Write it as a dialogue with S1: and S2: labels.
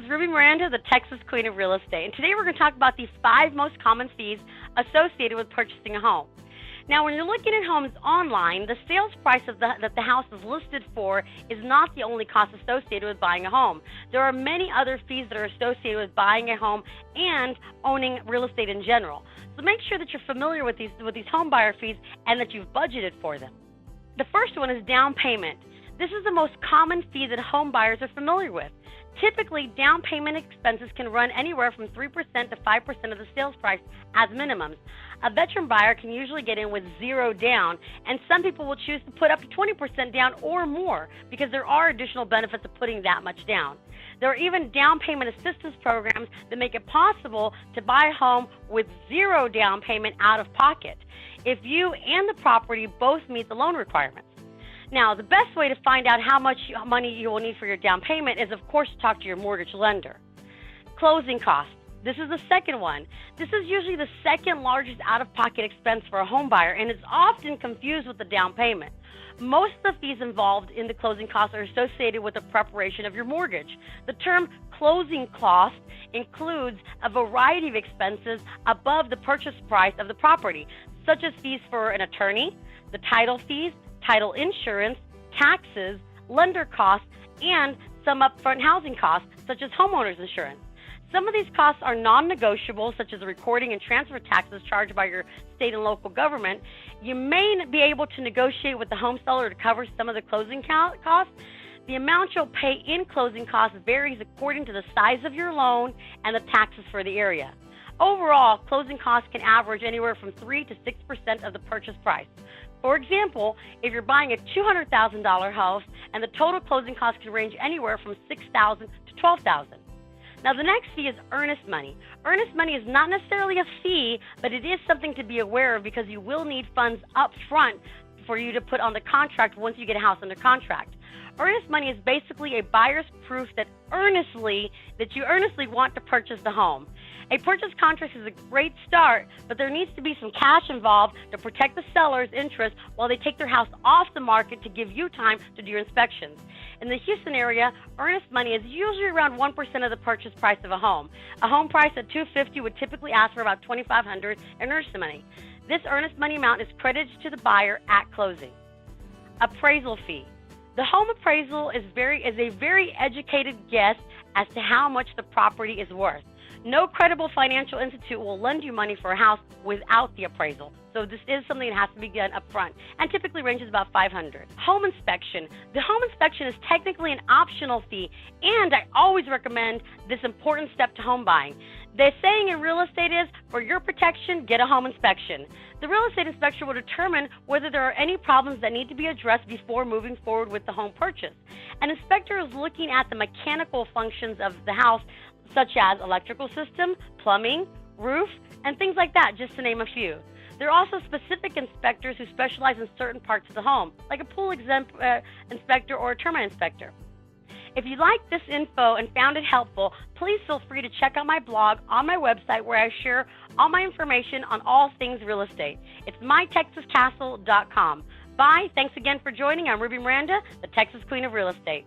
S1: Ruby Miranda, the Texas Queen of Real Estate, and today we're going to talk about the 5 most common fees associated with purchasing a home. Now, when you're looking at homes online, the sales price that the house is listed for is not the only cost associated with buying a home. There are many other fees that are associated with buying a home and owning real estate in general. So make sure that you're familiar with these home buyer fees and that you've budgeted for them. The first one is down payment. This is the most common fee that home buyers are familiar with. Typically, down payment expenses can run anywhere from 3% to 5% of the sales price as minimums. A veteran buyer can usually get in with 0 down, and some people will choose to put up to 20% down or more because there are additional benefits of putting that much down. There are even down payment assistance programs that make it possible to buy a home with 0 down payment out of pocket if you and the property both meet the loan requirements. Now, the best way to find out how much money you will need for your down payment is, of course, to talk to your mortgage lender. Closing costs. This is the second one. This is usually the second largest out-of-pocket expense for a home buyer, and it's often confused with the down payment. Most of the fees involved in the closing costs are associated with the preparation of your mortgage. The term closing cost includes a variety of expenses above the purchase price of the property, such as fees for an attorney, the title fees, title insurance, taxes, lender costs, and some upfront housing costs, such as homeowners insurance. Some of these costs are non-negotiable, such as the recording and transfer taxes charged by your state and local government. You may be able to negotiate with the home seller to cover some of the closing costs. The amount you'll pay in closing costs varies according to the size of your loan and the taxes for the area. Overall, closing costs can average anywhere from 3 to 6% of the purchase price. For example, if you're buying a $200,000 house and the total closing costs can range anywhere from $6,000 to $12,000. Now, the next fee is earnest money. Earnest money is not necessarily a fee, but it is something to be aware of because you will need funds up front for you to put on the contract once you get a house under contract. Earnest money is basically a buyer's proof that you earnestly want to purchase the home. A purchase contract is a great start, but there needs to be some cash involved to protect the seller's interest while they take their house off the market to give you time to do your inspections. In the Houston area, earnest money is usually around 1% of the purchase price of a home. A home price at $250,000 would typically ask for about $2,500 in earnest money. This earnest money amount is credited to the buyer at closing. Appraisal fee. The home appraisal is a very educated guess as to how much the property is worth. No credible financial institute will lend you money for a house without the appraisal. So this is something that has to be done up front and typically ranges about $500. Home inspection. The home inspection is technically an optional fee, and I always recommend this important step to home buying. The saying in real estate is, for your protection, get a home inspection. The real estate inspector will determine whether there are any problems that need to be addressed before moving forward with the home purchase. An inspector is looking at the mechanical functions of the house, such as electrical system, plumbing, roof, and things like that, just to name a few. There are also specific inspectors who specialize in certain parts of the home, like a pool inspector or a termite inspector. If you liked this info and found it helpful, please feel free to check out my blog on my website where I share all my information on all things real estate. It's mytexascastle.com. Bye. Thanks again for joining. I'm Ruby Miranda, the Texas Queen of Real Estate.